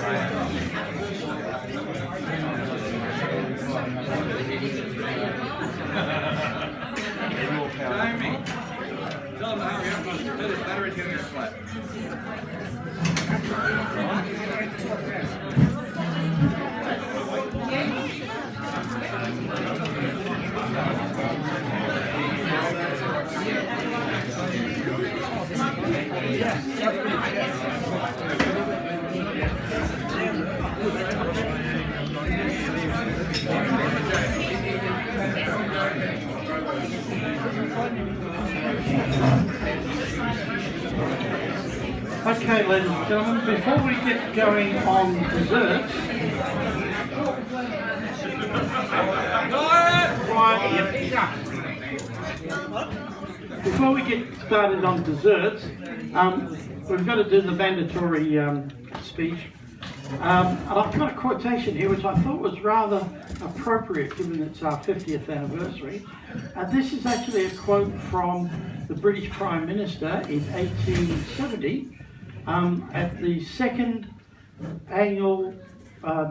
Jamie, tell them how you have to do this battery getting a flat. Okay, ladies and gentlemen, before we get going on desserts, before we get started on desserts, we've got to do the mandatory speech. And I've got a quotation here which I thought was rather appropriate given it's our 50th anniversary. And this is actually a quote from the British Prime Minister in 1870 at the second annual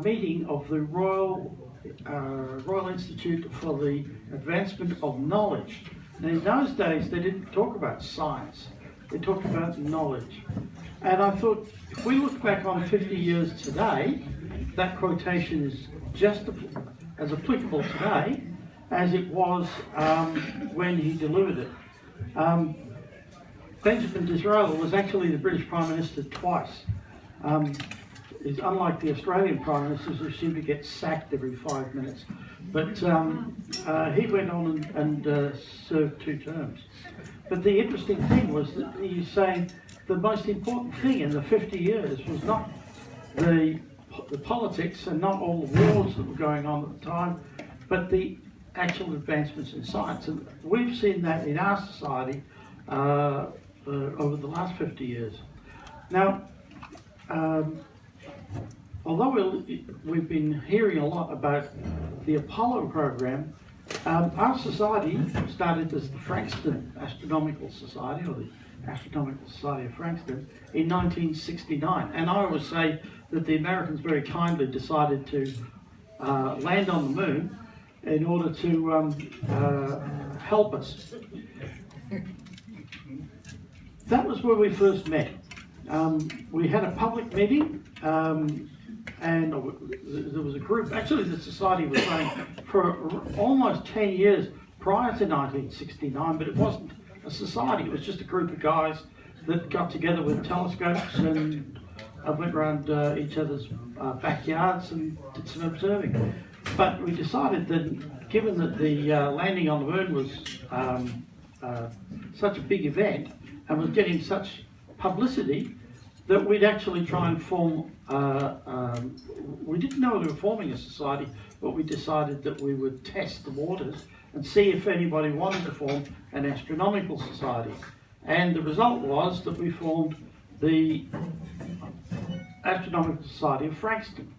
meeting of the Royal Institute for the Advancement of Knowledge. And in those days they didn't talk about science, they talked about knowledge. And I thought, if we look back on 50 years today, that quotation is just as applicable today as it was when he delivered it. Benjamin Disraeli was actually the British Prime Minister twice. Is unlike the Australian Prime Ministers who seem to get sacked every 5 minutes. But he went on and served 2 terms. But the interesting thing was that he's saying the most important thing in the 50 years was not the politics and not all the wars that were going on at the time, but the actual advancements in science. And we've seen that in our society over the last 50 years. Now, although we've been hearing a lot about the Apollo program, our society started as the Frankston Astronomical Society, or the Astronomical Society of Frankston, in 1969. And I always say that the Americans very kindly decided to land on the moon in order to help us. That was where we first met. We had a public meeting, and there was a group. Actually, the society was running for almost 10 years prior to 1969, but it wasn't a society. It was just a group of guys that got together with telescopes and went around each other's backyards and did some observing. But we decided that, given that the landing on the moon was such a big event and was getting such publicity, that we'd actually try and form, we didn't know we were forming a society, but we decided that we would test the waters and see if anybody wanted to form an astronomical society. And the result was that we formed the Astronomical Society of Frankston.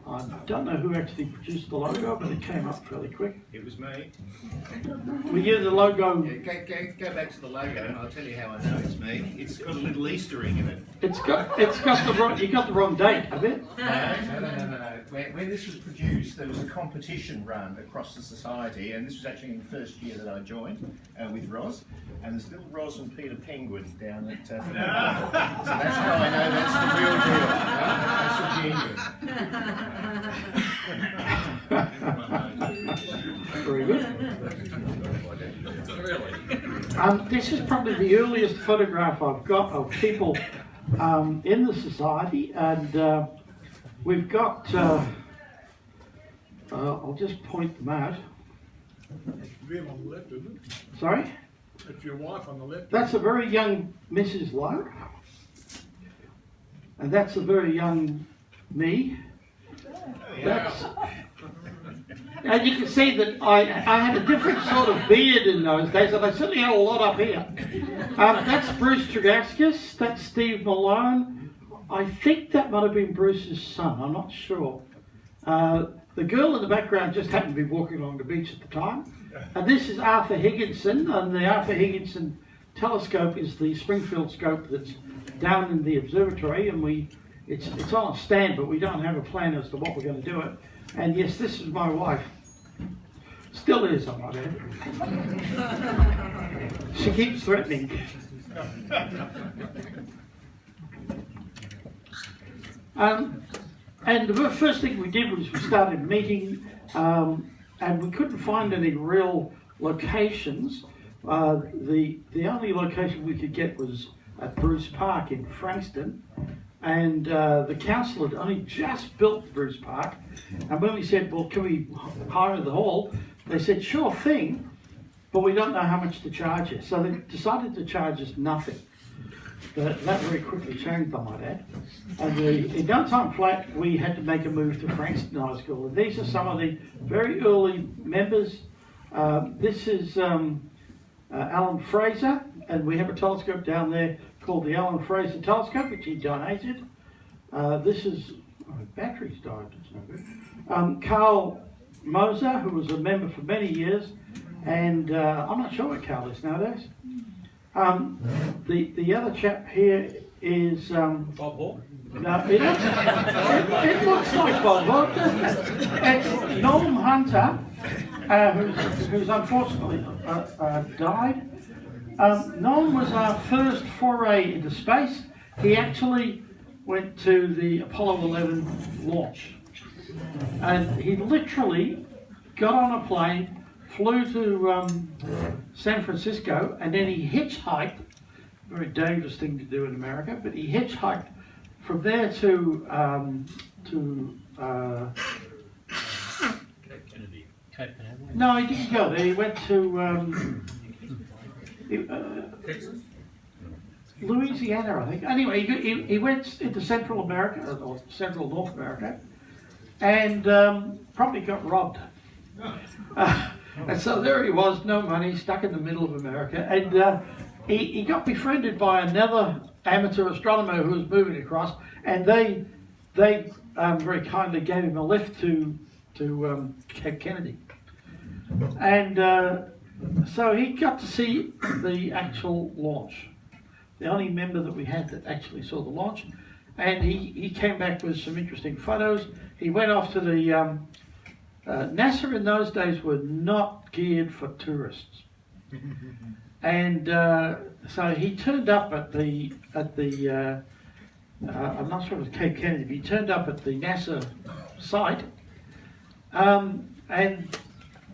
I don't know who actually produced the logo, but it came up fairly quick. It was me. We used the logo. Yeah, go back to the logo, and I'll tell you how I know it's me. It's got a little Easter egg in it. It's got the wrong. You got the wrong date, have it? No. When this was produced, there was a competition run across the society, and this was actually in the first year that I joined with Ros. And there's little Ros and Peter Penguin down at. So that's how I know that's the real deal. Very good. This is probably the earliest photograph I've got of people in the society, and we've got. I'll just point them out. That's them on the left, isn't it? Sorry? That's your wife on the left. That's a very young Mrs. Lowe. And that's a very young me. That's, and you can see that I had a different sort of beard in those days, and I certainly had a lot up here. That's Bruce Tregaskis, that's Steve Malone. I think that might have been Bruce's son, I'm not sure. The girl in the background just happened to be walking along the beach at the time. And this is Arthur Higginson, and the Arthur Higginson telescope is the Springfield scope that's down in the observatory, and we it's on a stand, but we don't have a plan as to what we're going to do it. And yes, this is my wife. Still is, I might add. She keeps threatening. And the first thing we did was we started meeting, and we couldn't find any real locations. The only location we could get was at Bruce Park in Frankston, and the council had only just built Bruce Park. And when we said, well, can we hire the hall? They said, sure thing, but we don't know how much to charge you. So they decided to charge us nothing. But that very quickly changed, I might add. And in no time flat, we had to make a move to Frankston High School. And these are some of the very early members. This is Alan Fraser, and we have a telescope down there called the Alan Fraser Telescope, which he donated. This is, batteries died, it's no good. Carl Moser, who was a member for many years, and I'm not sure what Carl is nowadays. The other chap here is Bob Hawke? no, it looks like Bob Hawke, doesn't it? It's Norm Hunter, who's unfortunately died. Norm was our first foray into space. He actually went to the Apollo 11 launch. And he literally got on a plane, flew to San Francisco, and then he hitchhiked, very dangerous thing to do in America, but he hitchhiked from there to no, he didn't go there. He went to Texas? Louisiana, I think. Anyway, he went into Central America, or Central North America, and probably got robbed. And so there he was, no money, stuck in the middle of America, and he got befriended by another amateur astronomer who was moving across, and they very kindly gave him a lift to Cape Kennedy. And so he got to see the actual launch, the only member that we had that actually saw the launch. And he came back with some interesting photos. He went off to the NASA in those days were not geared for tourists. And so he turned up at the I'm not sure it was Cape Kennedy, but he turned up at the NASA site and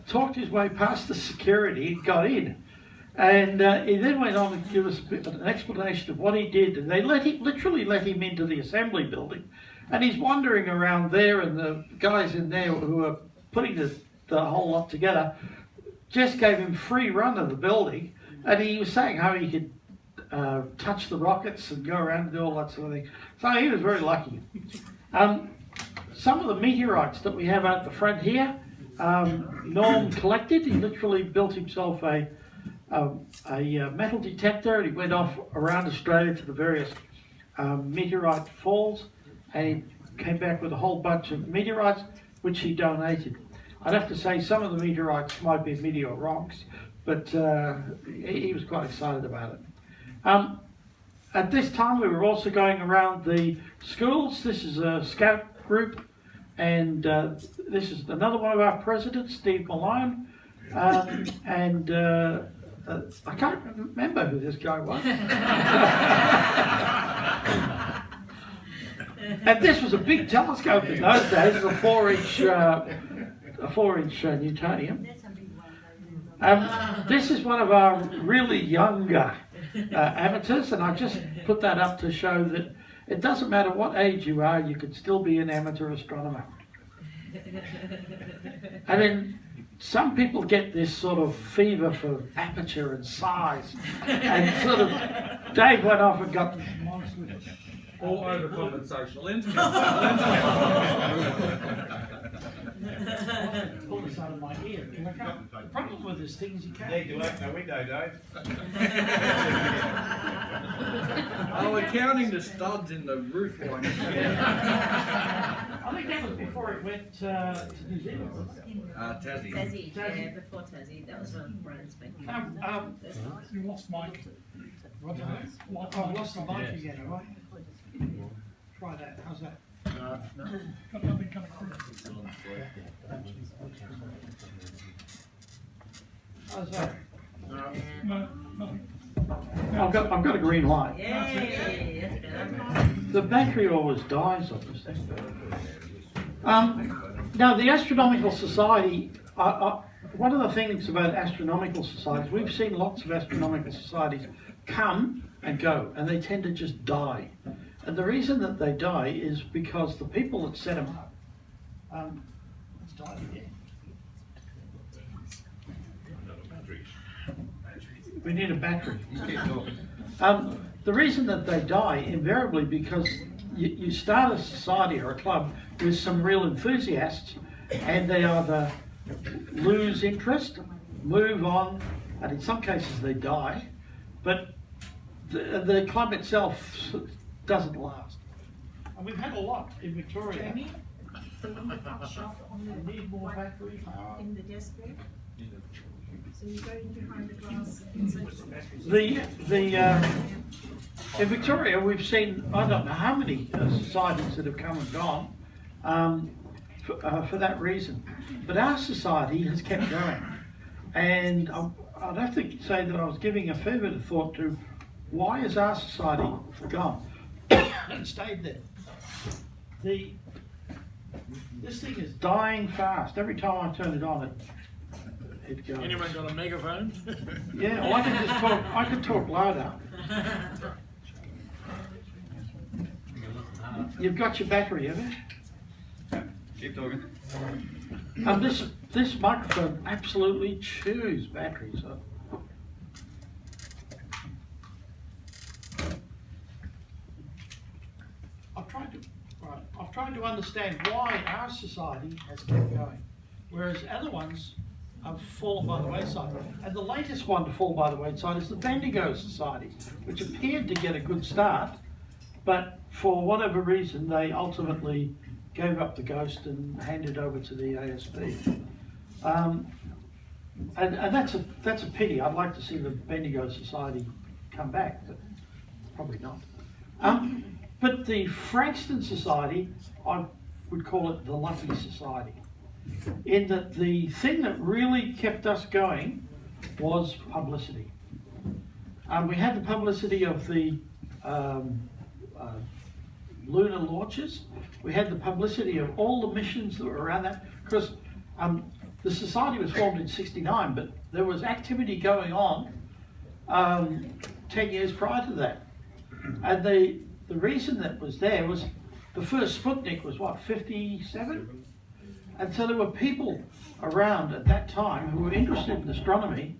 talked his way past the security and got in. And he then went on to give us a bit of an explanation of what he did. And they literally let him into the assembly building. And he's wandering around there, and the guys in there who are putting the whole lot together just gave him free run of the building. And he was saying how he could touch the rockets and go around and do all that sort of thing. So he was very lucky. Some of the meteorites that we have out the front here, Norm collected. He literally built himself a metal detector, and he went off around Australia to the various meteorite falls, and he came back with a whole bunch of meteorites which he donated. I'd have to say some of the meteorites might be meteor rocks, but he was quite excited about it. At this time we were also going around the schools. This is a scout group, and this is another one of our presidents, Steve Malone, and I can't remember who this guy was. And this was a big telescope in those days, a 4-inch Newtonian. This is one of our really younger amateurs, and I just put that up to show that it doesn't matter what age you are, you can still be an amateur astronomer. And then some people get this sort of fever for aperture and size, and sort of Dave went off and got Or overcompensation. pull this out of my ear. The problem with this thing is you can't. Yeah, you open the window, Dave. Oh, we're counting the studs in the roof line. I think that was before it went to New Zealand, wasn't it? Tassie. Tassie, yeah, before Tassie, that was when Brian spent. You lost Mike. I've lost the mic again, have I? try that. How's that? Got nothing coming through. How's that? No, nothing. I've got a green light. Yay, that's better. The battery always dies on this thing. Now, the Astronomical Society, one of the things about astronomical societies, we've seen lots of astronomical societies come and go, and they tend to just die. And the reason that they die is because the people that set them up, it's died again. We need a battery. The reason that they die invariably because you start a society or a club with some real enthusiasts, and they either lose interest, move on, and in some cases they die, but the club itself doesn't last. And we've had a lot in Victoria. The one cut shop on the We need more batteries. in the desk there. So you go in behind the glass inside In Victoria, we've seen, I don't know how many societies that have come and gone for that reason. But our society has kept going. And I'd have to say that I was giving a fair bit of thought to why is our society gone and stayed there. This thing is dying fast. Every time I turn it on, it goes. Anyone got a megaphone? Yeah, well, I can talk louder. You've got your battery, have you? Keep talking. And this microphone absolutely chews batteries up. I've tried to understand why our society has kept going, whereas other ones have fallen by the wayside. And the latest one to fall by the wayside is the Bendigo Society, which appeared to get a good start, but for whatever reason they ultimately gave up the ghost and handed over to the ASP. And that's a pity. I'd like to see the Bendigo Society come back, but probably not. But the Frankston Society, I would call it the Lucky Society, in that the thing that really kept us going was publicity. We had the publicity of the lunar launches. We had the publicity of all the missions that were around that, because the society was formed in '69, but there was activity going on 10 years prior to that. And the reason that was there was the first Sputnik was what, 57? And so there were people around at that time who were interested in astronomy.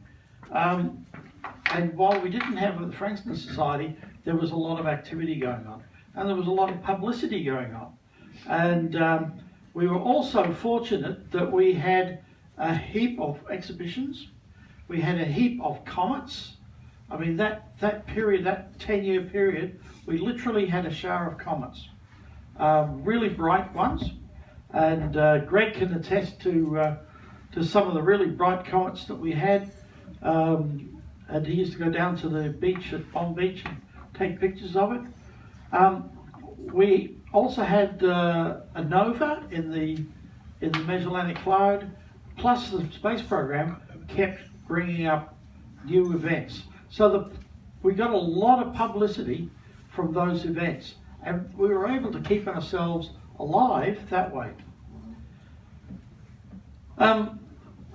And while we didn't have the Frankston Society, there was a lot of activity going on. And there was a lot of publicity going on. And we were also fortunate that we had a heap of exhibitions. We had a heap of comets. I mean, that period, that 10-year period, we literally had a shower of comets. Really bright ones. And Greg can attest to some of the really bright comets that we had. And he used to go down to the beach at Bomb Beach and take pictures of it. We also had a nova in the Magellanic Cloud, plus the space program kept bringing up new events. So we got a lot of publicity from those events, and we were able to keep ourselves alive that way.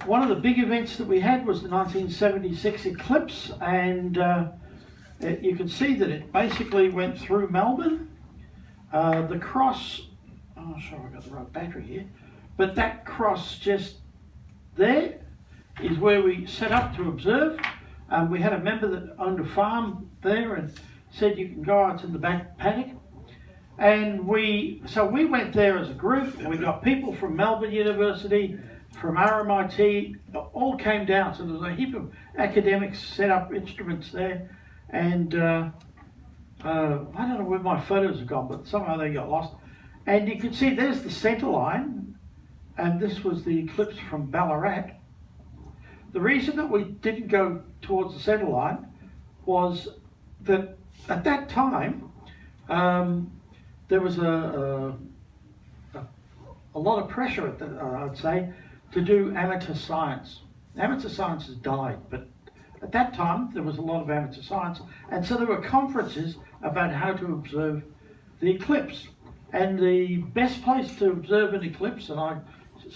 One of the big events that we had was the 1976 eclipse, and you can see that it basically went through Melbourne. The cross, oh sure I've got the right battery here, but that cross just there is where we set up to observe. We had a member that owned a farm there and said you can go out to the back paddock. And so we went there as a group, and we got people from Melbourne University, from RMIT, all came down. So there was a heap of academics set up instruments there. And I don't know where my photos have gone, but somehow they got lost. And you can see there's the centre line, and this was the eclipse from Ballarat. The reason that we didn't go towards the centre line was that at that time, there was a lot of pressure, I'd say, to do amateur science. Amateur science has died, but at that time there was a lot of amateur science, and so there were conferences about how to observe the eclipse. And the best place to observe an eclipse, and I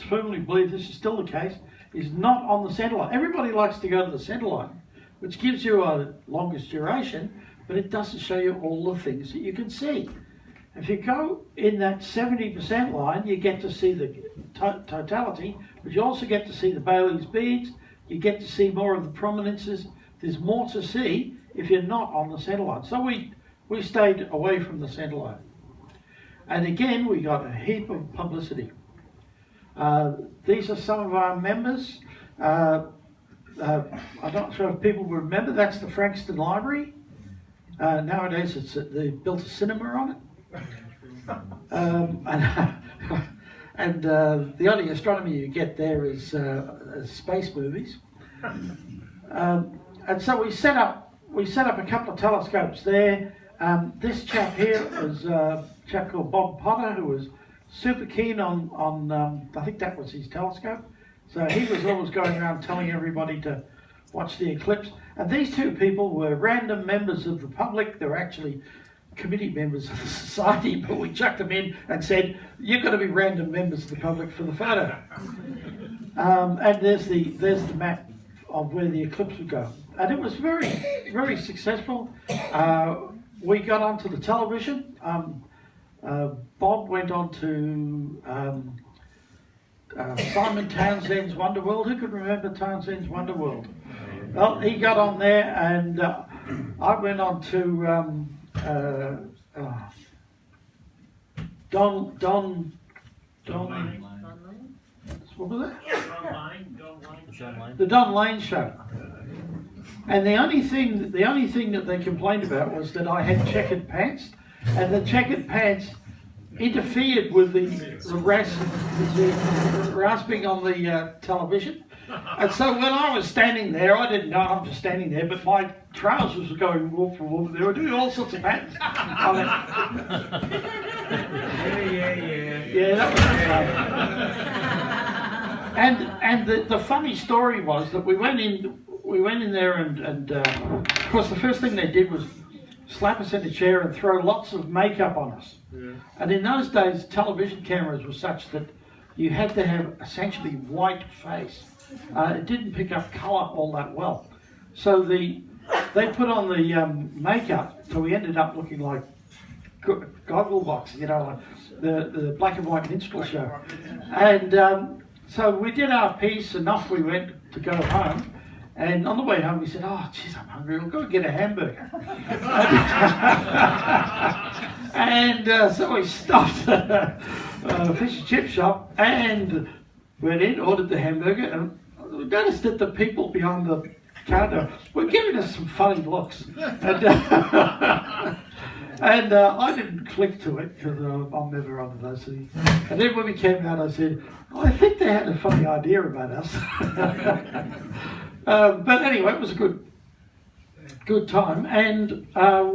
firmly believe this is still the case, is not on the centre line. Everybody likes to go to the centre line, which gives you a longest duration, but it doesn't show you all the things that you can see. If you go in that 70% line, you get to see the totality, but you also get to see the Bailey's beads, you get to see more of the prominences. There's more to see if you're not on the centre line. So we stayed away from the centre line. And again, we got a heap of publicity. These are some of our members. I'm not sure if people will remember, that's the Frankston Library. Nowadays they built a cinema on it. And the only astronomy you get there is space movies. And so we set up a couple of telescopes there. This chap here was a chap called Bob Potter, who was super keen on I think that was his telescope. So he was always going around telling everybody to watch the eclipse. And these two people were random members of the public. They were actually committee members of the society, but we chucked them in and said, you've got to be random members of the public for the photo. And there's the map of where the eclipse would go. And it was very, very successful. We got onto the television. Bob went on to Simon Townsend's Wonderworld. Who could remember Townsend's Wonderworld? Well, he got on there, and I went on to Don. What was it? The Don Lane Show. And the only thing that they complained about was that I had checkered pants, and the checkered pants interfered with the rasping on the television. And so when I was standing there, I didn't know I'm just standing there, but my trousers were going wolf for wolf. They were doing all sorts of patterns. Yeah, that was fun. And the funny story was that we went in there and of course the first thing they did was slap us in a chair and throw lots of makeup on us. Yeah. And in those days, television cameras were such that you had to have essentially white face. It didn't pick up colour all that well. So they put on the makeup, so we ended up looking like Gogglebox, you know, like the black and white minstrel show. And so we did our piece and off we went to go home. And on the way home we said, oh geez, I'm hungry, we'll go get a hamburger. And so we stopped at a fish and chip shop and went in, ordered the hamburger, and we noticed that the people behind the counter were giving us some funny looks. And I didn't click to it because I'm never under those things. And then when we came out, I said, I think they had a funny idea about us. But anyway, it was a good time. And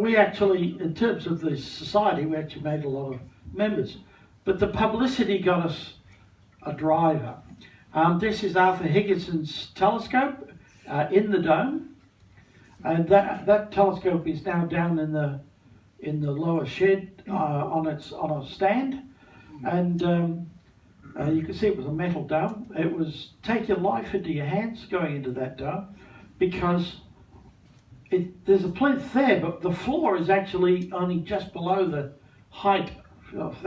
we actually, in terms of the society, we actually made a lot of members. But the publicity got us a driver. This is Arthur Higginson's telescope in the dome. And that telescope is now down in the lower shed on a stand, and you can see it was a metal dome. It was take your life into your hands going into that dome, because there's a plinth there, but the floor is actually only just below the height. If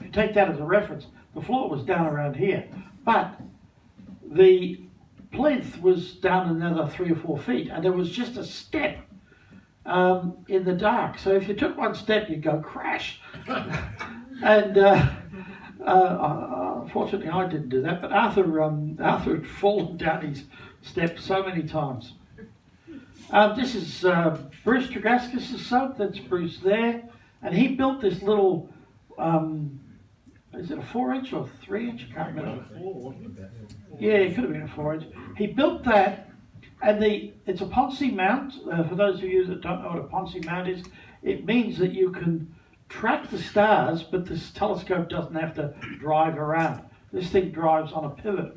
you take that as a reference, the floor was down around here, but the plinth was down another 3 or 4 feet, and there was just a step in the dark. So if you took one step, you'd go crash. And unfortunately, I didn't do that. But Arthur had fallen down his step so many times. This is Bruce Tregaskis' son. That's Bruce there, and he built this little. Is it a 4-inch or 3-inch? I can't remember. Yeah, it could have been a 4-inch. He built that. And it's a Ponzi mount. For those of you that don't know what a Ponzi mount is, it means that you can track the stars, but this telescope doesn't have to drive around. This thing drives on a pivot.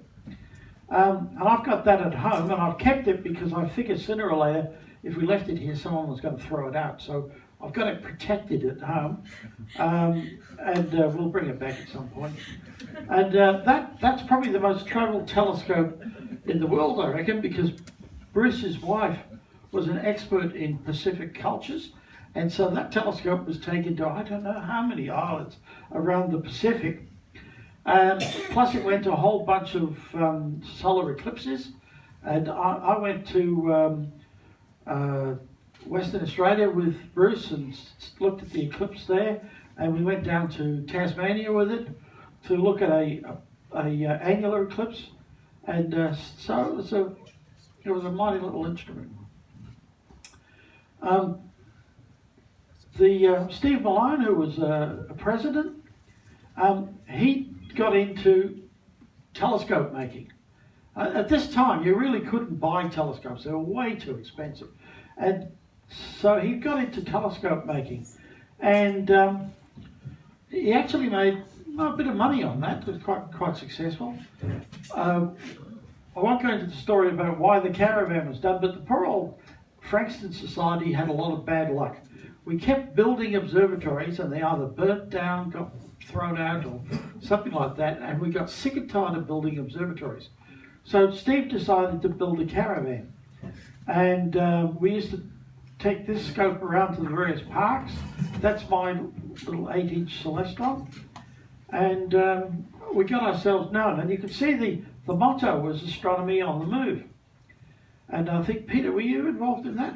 And I've got that at home, and I've kept it because I figured sooner or later, if we left it here, someone was going to throw it out. So I've got it protected at home, and we'll bring it back at some point. And that's probably the most travelled telescope in the world, I reckon, because Bruce's wife was an expert in Pacific cultures, and so that telescope was taken to I don't know how many islands around the Pacific. Plus it went to a whole bunch of solar eclipses, and I went to Western Australia with Bruce and looked at the eclipse there, and we went down to Tasmania with it to look at a angular eclipse, and so it was a mighty little instrument. Steve Malone, who was a president, he got into telescope making. At this time, you really couldn't buy telescopes; they were way too expensive, and so he got into telescope making, and he actually made a bit of money on that. It was quite successful. I won't go into the story about why the caravan was done, but the poor old Frankston Society had a lot of bad luck. We kept building observatories, and they either burnt down, got thrown out, or something like that, and we got sick and tired of building observatories. So Steve decided to build a caravan, and we used to take this scope around to the various parks. That's my little 8-inch Celestron, and we got ourselves known. And you could see the motto was astronomy on the move. And I think, Peter, were you involved in that?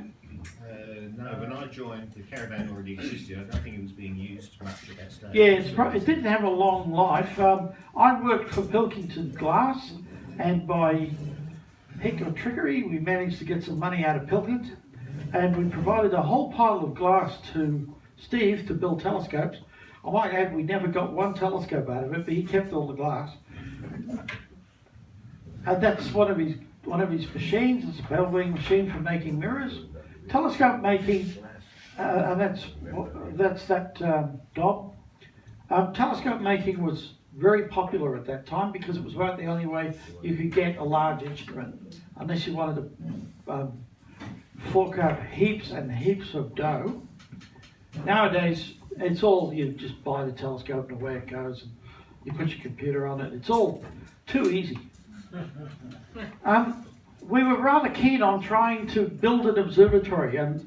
No, when I joined, the caravan already existed. I don't think it was being used much at that stage. Yeah, it didn't have a long life. I worked for Pilkington Glass, and by heck or trickery, we managed to get some money out of Pilkington, and we provided a whole pile of glass to Steve to build telescopes. I might add, we never got one telescope out of it, but he kept all the glass. And that's one of his machines. It's a bell-wing machine for making mirrors. Telescope making, and that's that Dob. Telescope making was very popular at that time because it was about the only way you could get a large instrument, unless you wanted to fork out heaps and heaps of dough. Nowadays, it's all, you just buy the telescope and away it goes, and you put your computer on it. It's all too easy. We were rather keen on trying to build an observatory, and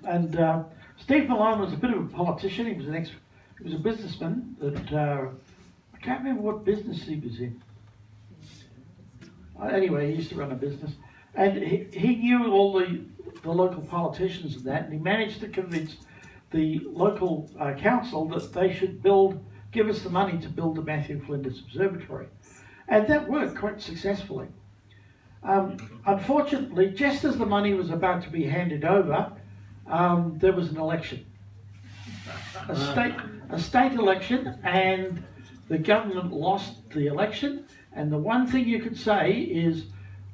Steve Malone was a bit of a politician. He was a businessman that I can't remember what business he was in. Anyway, he used to run a business, and he knew all the local politicians and that, and he managed to convince the local council that they should give us the money to build the Matthew Flinders Observatory, and that worked quite successfully. Unfortunately, just as the money was about to be handed over, there was an election, a state election, and the government lost the election. And the one thing you could say is,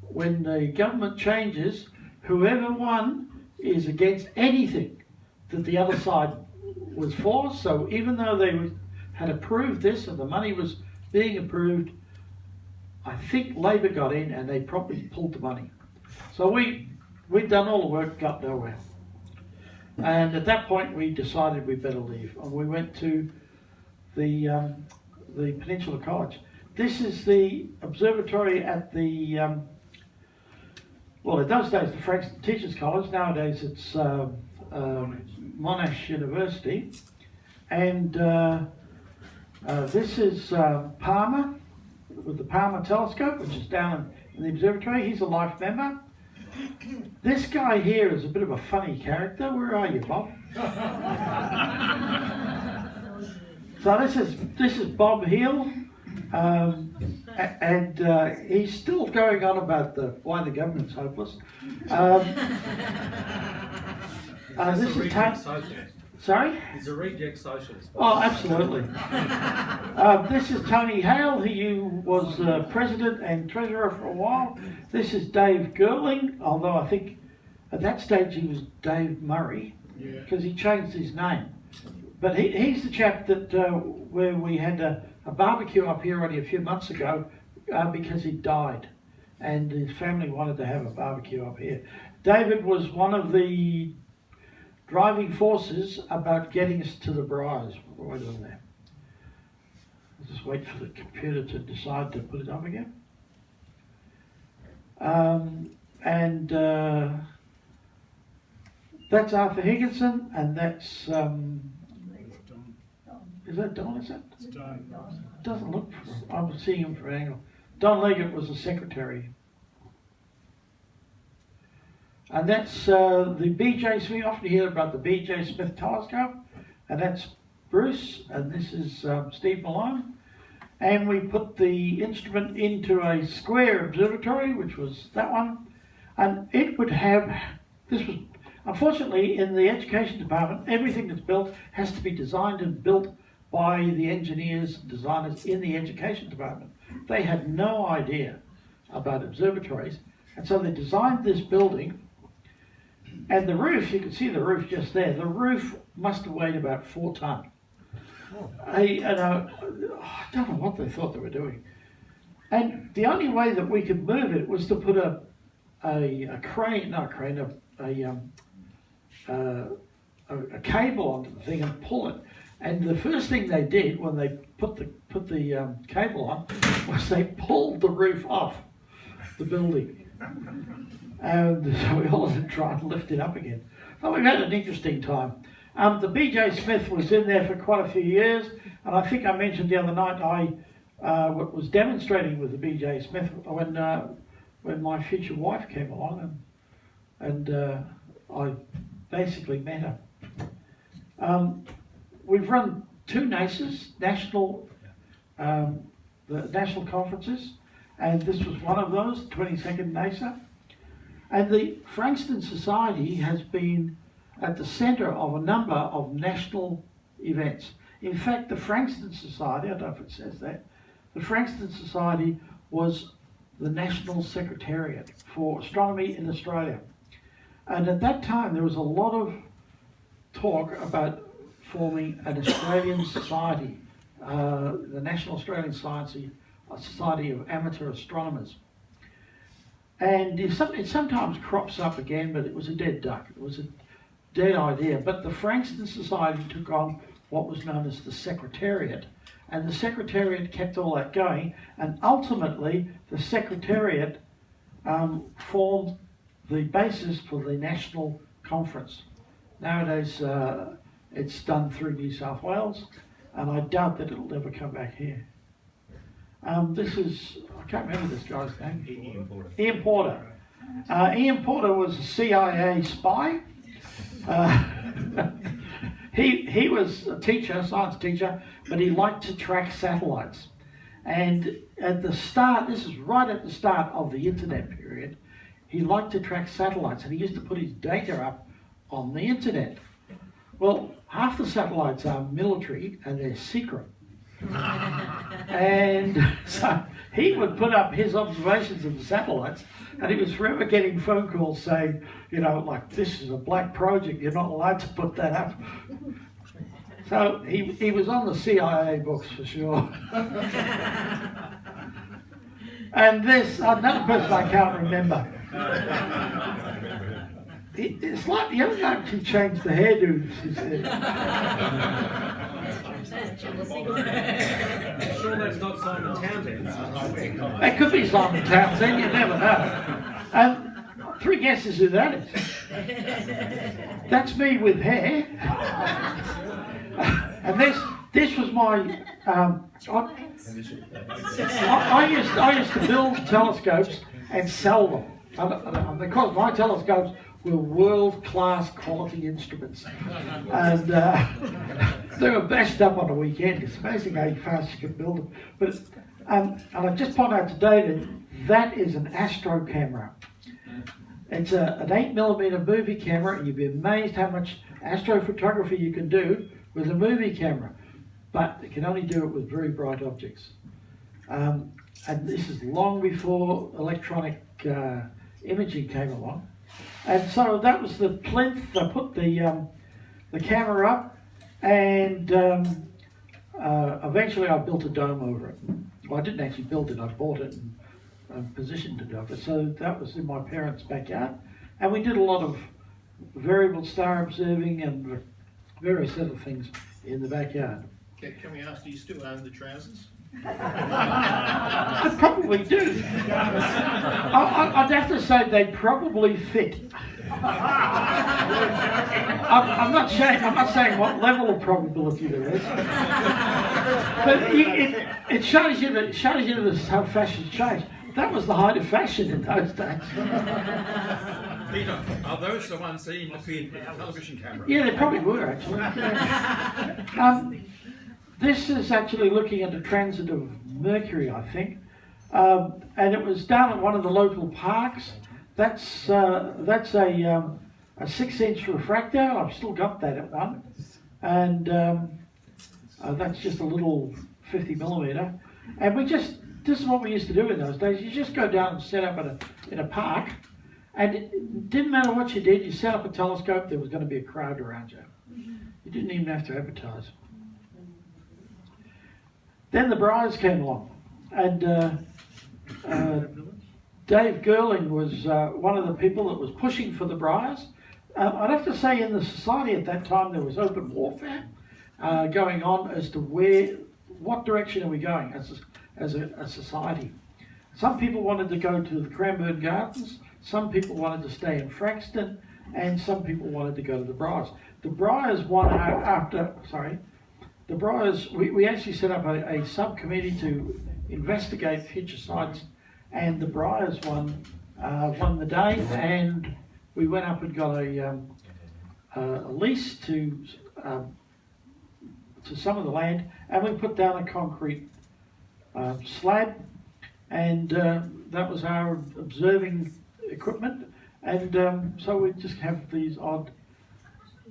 when the government changes, whoever won is against anything that the other side was for. So even though they had approved this and the money was being approved, I think Labor got in and they probably pulled the money. So we'd done all the work, got nowhere. And at that point we decided we'd better leave. And we went to the Peninsula College. This is the observatory at the, well, in those days the Frankston Teachers College. Nowadays it's Monash University. And this is Palmer, with the Palmer telescope, which is down in the observatory. He's a life member. This guy here is a bit of a funny character. Where are you, Bob? So this is Bob Heel, and he's still going on about why the government's hopeless. This is Sorry? He's a reject socialist. Oh, absolutely. This is Tony Hale, who was president and treasurer for a while. This is Dave Girling, although I think at that stage he was Dave Murray, because he changed his name. But he's the chap that where we had a barbecue up here only a few months ago because he died, and his family wanted to have a barbecue up here. David was one of the driving forces about getting us to the Briars. Right on there. I'll just wait for the computer to decide to put it up again. That's Arthur Higginson, and that's is that Don? Is that? It's done. Doesn't look. I'm seeing him from an angle. Don Leggett was the secretary, and that's the B.J. Smith. You often hear about the B.J. Smith telescope, and that's Bruce, and this is Steve Malone. And we put the instrument into a square observatory, which was that one, and it would have. This was unfortunately in the education department. Everything that's built has to be designed and built by the engineers, designers in the education department. They had no idea about observatories, and so they designed this building. And the roof, you can see the roof just there. The roof must have weighed about 4 tons. I don't know what they thought they were doing. And the only way that we could move it was to put a cable onto the thing and pull it. And the first thing they did when they put the cable on was they pulled the roof off the building. And so we all had to try and lift it up again. So we've had an interesting time. The B.J. Smith was in there for quite a few years, and I think I mentioned the other night I was demonstrating with the B.J. Smith when my future wife came along, and I basically met her. We've run 2 NASAs, the national conferences, and this was one of those, 22nd NASA. And the Frankston Society has been at the centre of a number of national events. In fact, the Frankston Society, I don't know if it says that, the Frankston Society was the national secretariat for astronomy in Australia. And at that time, there was a lot of talk about forming an Australian society, the National Australian Society of Amateur Astronomers. And it sometimes crops up again, but it was a dead duck. It was a dead idea. But the Frankston Society took on what was known as the Secretariat. And the Secretariat kept all that going. And ultimately, the Secretariat formed the basis for the national conference. Nowadays, it's done through New South Wales, and I doubt that it'll ever come back here. This is, I can't remember this guy's name. Ian Porter. Ian Porter was a CIA spy. He was a teacher, science teacher, but he liked to track satellites. And at the start, this is right at the start of the internet period, he liked to track satellites, and he used to put his data up on the internet. Well, half the satellites are military and they're secret. And so he would put up his observations of the satellites, and he was forever getting phone calls saying, you know, like, this is a black project, you're not allowed to put that up. So he was on the CIA books for sure. And this, another person I can't remember. It's like you haven't actually changed the hairdo. I'm sure that's not Simon Townsend. It could be Simon Townsend, you never know. And 3 guesses who that is. That's me with hair. And this was my. I used to build telescopes and sell them. And because my telescopes were world-class quality instruments, and they were bashed up on the weekend. It's amazing how fast you can build them. But and I just point out to David, that is an astro camera. It's an 8mm movie camera, and you'd be amazed how much astrophotography you can do with a movie camera. But it can only do it with very bright objects. And this is long before electronic imaging came along. And so that was the plinth. I put the camera up, And eventually I built a dome over it. Well, I didn't actually build it, I bought it and positioned it over. So that was in my parents' backyard. And we did a lot of variable star observing and various other things in the backyard. Can we ask, do you still own the trousers? I probably do. I'd have to say they probably fit. I'm not saying what level of probability there is, but it shows you how fashion changed. That was the height of fashion in those days. Peter, are those the ones seen in the television camera? Yeah, they probably were actually. This is actually looking at the transit of Mercury, I think, and it was down at one of the local parks. That's a 6-inch refractor. I've still got that at one, and that's just a little 50mm. And this is what we used to do in those days. You just go down and set up in a park, and it didn't matter what you did. You set up a telescope. There was going to be a crowd around you. You didn't even have to advertise. Then the Briars came along, and Dave Girling was one of the people that was pushing for the Briars. I'd have to say in the society at that time there was open warfare going on as to what direction are we going as a society. Some people wanted to go to the Cranbourne Gardens, some people wanted to stay in Frankston, and some people wanted to go to the Briars. The Briars won the Briars, we actually set up a subcommittee to investigate future sites, and the Briars won the day, and we went up and got a lease to some of the land, and we put down a concrete slab, and that was our observing equipment, and so we just have these odd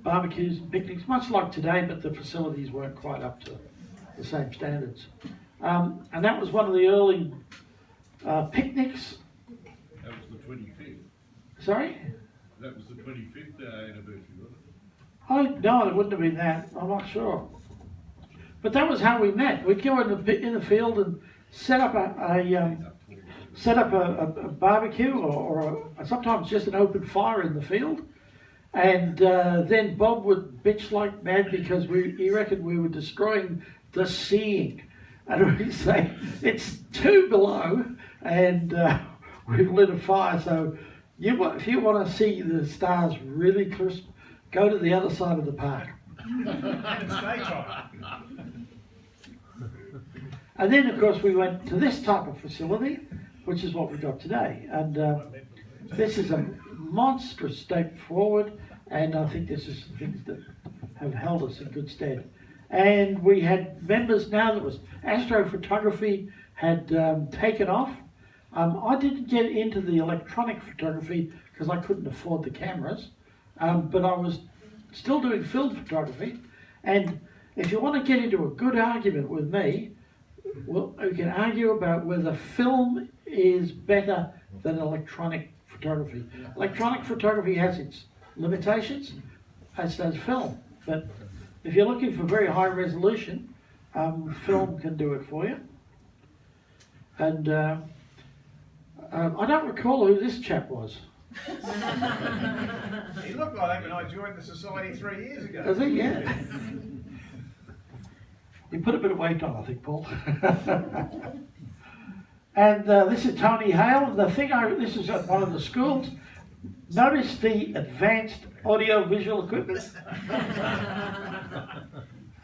barbecues and picnics, much like today, but the facilities weren't quite up to the same standards. And that was one of the early picnics. That was the 25th. Sorry? That was the 25th anniversary, wasn't it? Oh, no, it wouldn't have been that. I'm not sure. But that was how we met. We'd go in the field and set up a barbecue or sometimes just an open fire in the field. And then Bob would bitch like mad because he reckoned we were destroying the seeing. And we'd say, it's 2 below and we've lit a fire. So if you want to see the stars really crisp, go to the other side of the park. And then, of course, we went to this type of facility, which is what we've got today. And this is a monstrous step forward, and I think this is the things that have held us in good stead. And we had members now that was astrophotography had taken off. I didn't get into the electronic photography because I couldn't afford the cameras, but I was still doing film photography. And if you want to get into a good argument with me, well, we can argue about whether film is better than electronic photography. Electronic photography has its limitations, as does film. But if you're looking for very high resolution, film can do it for you. And I don't recall who this chap was. He looked like that when I joined the society 3 years ago. Does he? Yeah. You put a bit of weight on, I think, Paul. And this is Tony Hale. This is at one of the schools. Notice the advanced audio-visual equipment.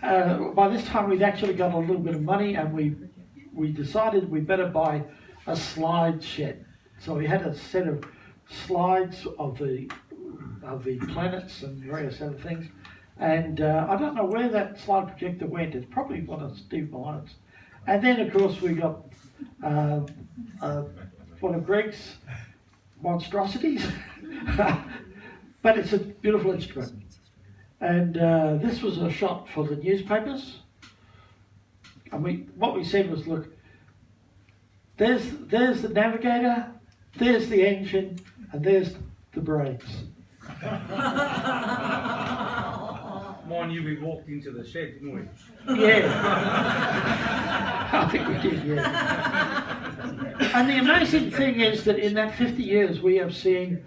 By this time, we'd actually got a little bit of money, and we decided we better buy a slide shed. So we had a set of slides of the planets and various other things. And I don't know where that slide projector went. It's probably one of Steve Malone's. And then, of course, we got one of Greg's monstrosities. But it's a beautiful instrument. And this was a shot for the newspapers. And what we said was, look, there's the navigator, there's the engine, and there's the brakes. Mind you, we walked into the shed, didn't we? Yeah. I think we did, yeah. And the amazing thing is that in that 50 years we have seen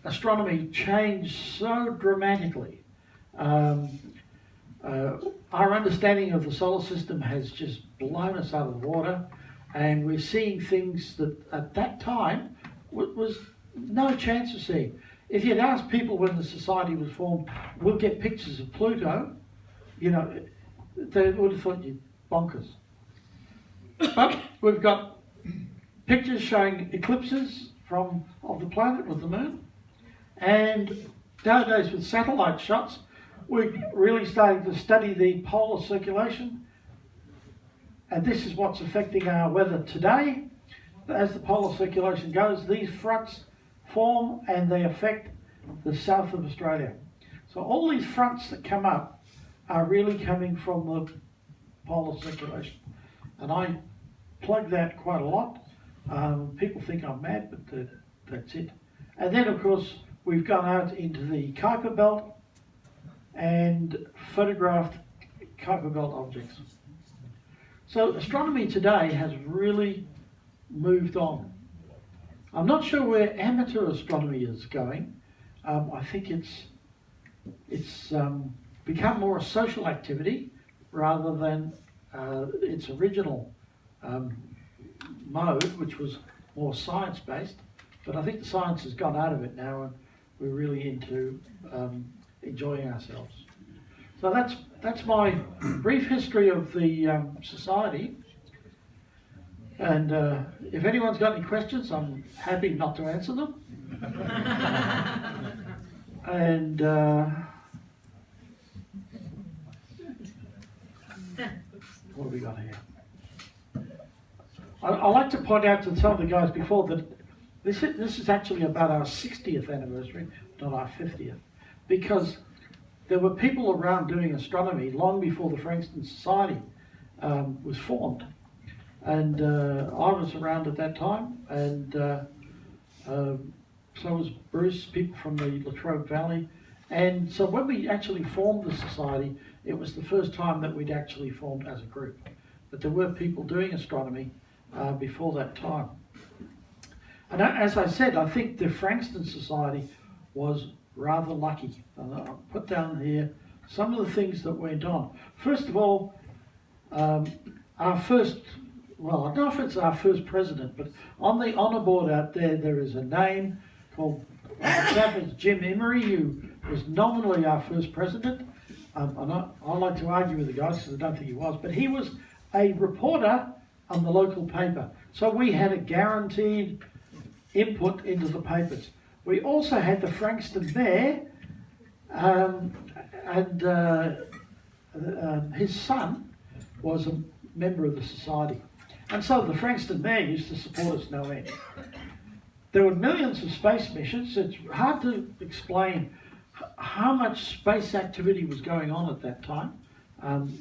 astronomy change so dramatically. Our understanding of the solar system has just blown us out of the water, and we're seeing things that at that time was no chance of seeing. If you'd asked people when the society was formed, we'll get pictures of Pluto, you know, they would have thought you bonkers. But we've got pictures showing eclipses of the planet with the moon, and nowadays with satellite shots, we're really starting to study the polar circulation, and this is what's affecting our weather today. As the polar circulation goes, these fronts form and they affect the south of Australia. So all these fronts that come up are really coming from the polar circulation. And I plug that quite a lot. People think I'm mad, but that's it. And then of course we've gone out into the Kuiper Belt and photographed Kuiper Belt objects. So astronomy today has really moved on. I'm not sure where amateur astronomy is going. I think it's become more a social activity rather than its original mode, which was more science-based. But I think the science has gone out of it now, and we're really into enjoying ourselves. So that's my brief history of the society. And if anyone's got any questions, I'm happy not to answer them. And what have we got here? I like to point out to some of the guys before that this is actually about our 60th anniversary, not our 50th, because there were people around doing astronomy long before the Frankston Society was formed. And I was around at that time, and so was Bruce, people from the Latrobe Valley. And so when we actually formed the society, it was the first time that we'd actually formed as a group. But there were people doing astronomy before that time. And as I said, I think the Frankston Society was rather lucky. And I'll put down here some of the things that went on. First of all, our first, well, I don't know if it's our first president, but on the honour board out there, there is a name called Jim Emery, who was nominally our first president. I like to argue with the guys because I don't think he was, but he was a reporter on the local paper. So we had a guaranteed input into the papers. We also had the Frankston Mayor, and his son was a member of the society. And so the Frankston Mayor used to support us no end. There were millions of space missions. It's hard to explain how much space activity was going on at that time.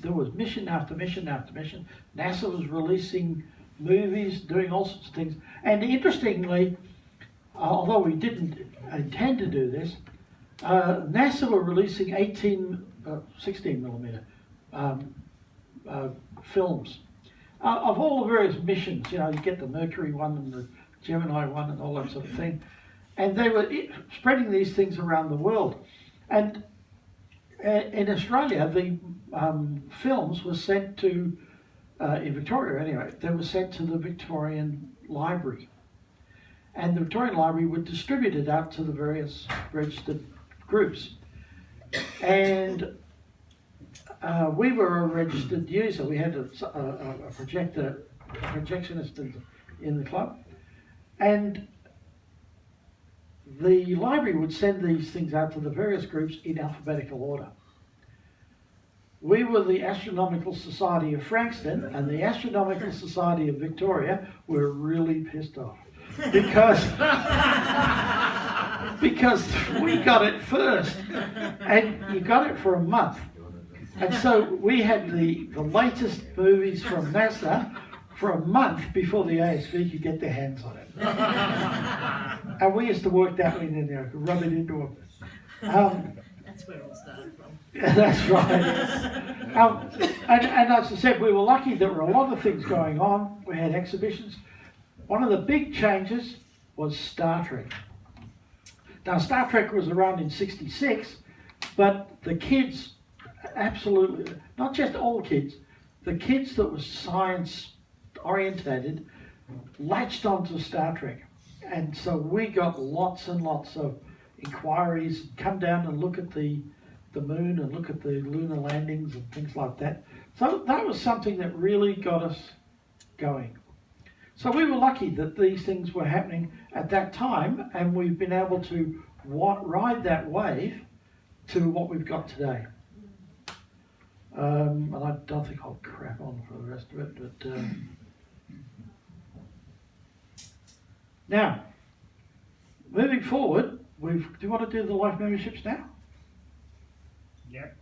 There was mission after mission after mission. NASA was releasing movies, doing all sorts of things. And interestingly, although we didn't intend to do this, NASA were releasing 16 millimeter films of all the various missions. You know, you get the Mercury one and the Gemini one and all that sort of thing. And they were spreading these things around the world. And in Australia, the films were sent to, in Victoria anyway, they were sent to the Victorian Library. And the Victorian Library would distribute it out to the various registered groups. And we were a registered user. We had a projectionist in the club. And the library would send these things out to the various groups in alphabetical order. We were the Astronomical Society of Frankston, and the Astronomical Society of Victoria were really pissed off because we got it first, and you got it for a month. And so we had the latest movies from NASA for a month before the ASV could get their hands on it. And we used to work that in there, rub it into them. That's where it all started from. That's right. And as I said, we were lucky. There were a lot of things going on. We had exhibitions. One of the big changes was Star Trek. Now, Star Trek was around in '66, but the kids, absolutely, not just all kids, the kids that were science orientated latched onto Star Trek. And so we got lots and lots of inquiries, come down and look at the moon and look at the lunar landings and things like that. So that was something that really got us going. So we were lucky that these things were happening at that time, and we've been able to ride that wave to what we've got today. And I don't think I'll crap on for the rest of it, but now, moving forward, do you want to do the life memberships now? Yep.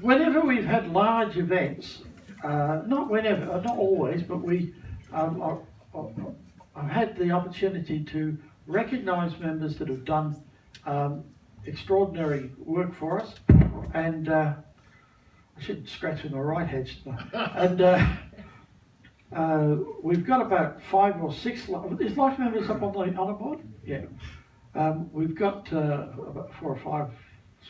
Whenever we've had large events, not always, but I've had the opportunity to recognise members that have done extraordinary work for us, and I should scratch with my right hand, shouldn't I? And we've got about 5 or 6. Is life members up on the board? Yeah. We've got about 4 or 5,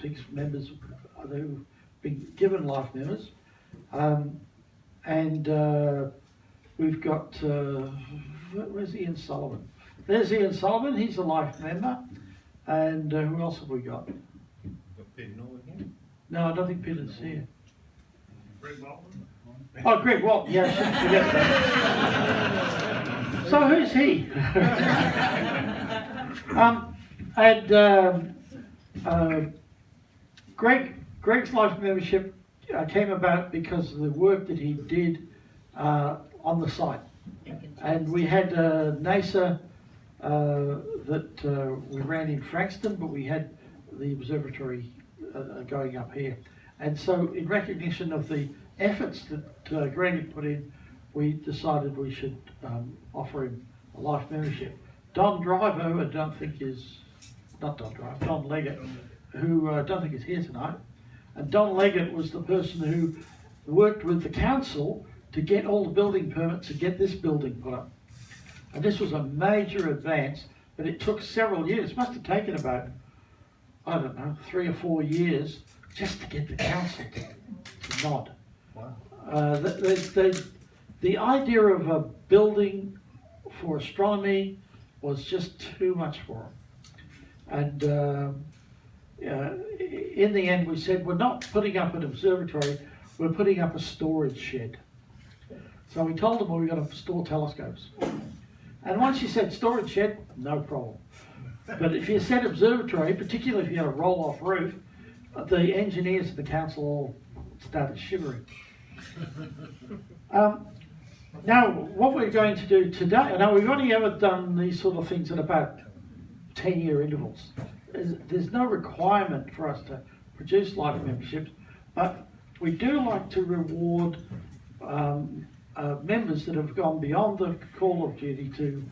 6 members who've been given life members, and we've got where's Ian Sullivan? There's Ian Sullivan. He's a life member, and who else have we got? Peter Norwood here? No, I don't think Peter's here. Greg Walton. Oh, Greg Walton. Yeah, I shouldn't forget that. So who's he? Greg's life membership came about because of the work that he did on the site. And we had NASA that we ran in Frankston, but we had the observatory going up here. And so in recognition of the efforts that Greg had put in, we decided we should offer him a life membership. Don Driver, who I don't think is, not Don Driver, Don Leggett, who I don't think is here tonight. And Don Leggett was the person who worked with the council to get all the building permits to get this building put up. And this was a major advance, but it took several years. It must have taken about, I don't know, 3 or 4 years just to get the council to nod. Wow. The idea of a building for astronomy was just too much for them. And in the end we said, we're not putting up an observatory, we're putting up a storage shed. So we told them we were going to store telescopes. And once you said storage shed, no problem. But if you said observatory, particularly if you had a roll-off roof, the engineers at the council all started shivering. Now, what we're going to do today, now we've only ever done these sort of things at about 10-year intervals. There's no requirement for us to produce life memberships, but we do like to reward members that have gone beyond the call of duty to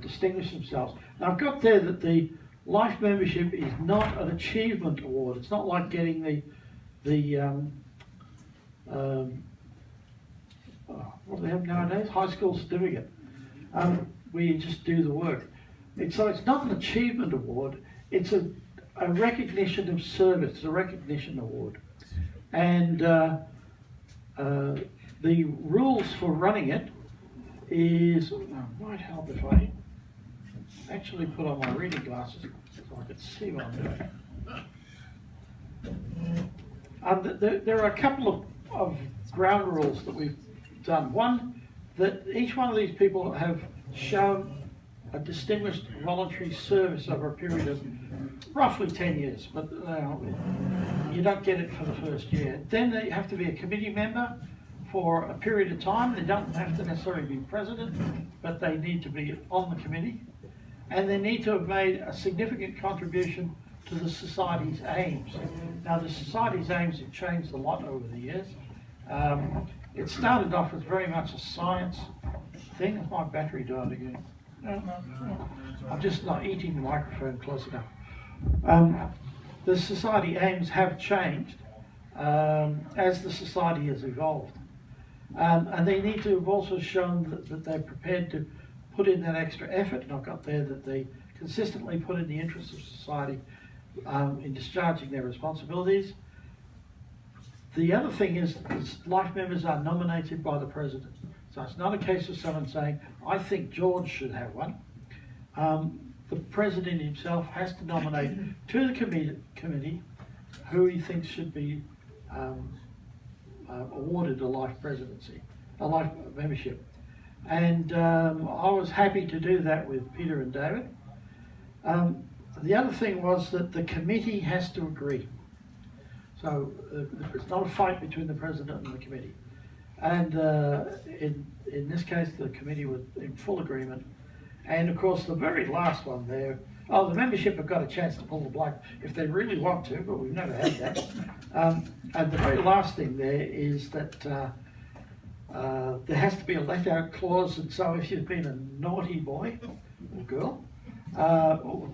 distinguish themselves. Now, I've got there that the life membership is not an achievement award. It's not like getting what do they have nowadays? High school certificate, where you just do the work. So it's not an achievement award. It's a recognition of service, a recognition award. And the rules for running it is, it might help if I actually put on my reading glasses so I can see what I'm doing. There are a couple of ground rules that we've done. One, that each one of these people have shown a distinguished voluntary service over a period of roughly 10 years, but you don't get it for the first year. Then they have to be a committee member for a period of time. They don't have to necessarily be president, but they need to be on the committee. And they need to have made a significant contribution to the Society's aims. Now, the Society's aims have changed a lot over the years. It started off as very much a science thing. Is my battery died again? I'm just not eating the microphone close enough. The society aims have changed as the society has evolved. And they need to have also shown that they're prepared to put in that extra effort, and I've got there that they consistently put in the interests of society in discharging their responsibilities. The other thing is life members are nominated by the president. So it's not a case of someone saying, I think George should have one. The president himself has to nominate to the committee who he thinks should be awarded a life presidency, a life membership. And I was happy to do that with Peter and David. The other thing was that the committee has to agree. So it's not a fight between the president and the committee. And in this case, the committee was in full agreement. And of course, the very last one there, the membership have got a chance to pull the plug if they really want to, but we've never had that. And the very last thing there is that there has to be a let-out clause, and so if you've been a naughty boy or girl,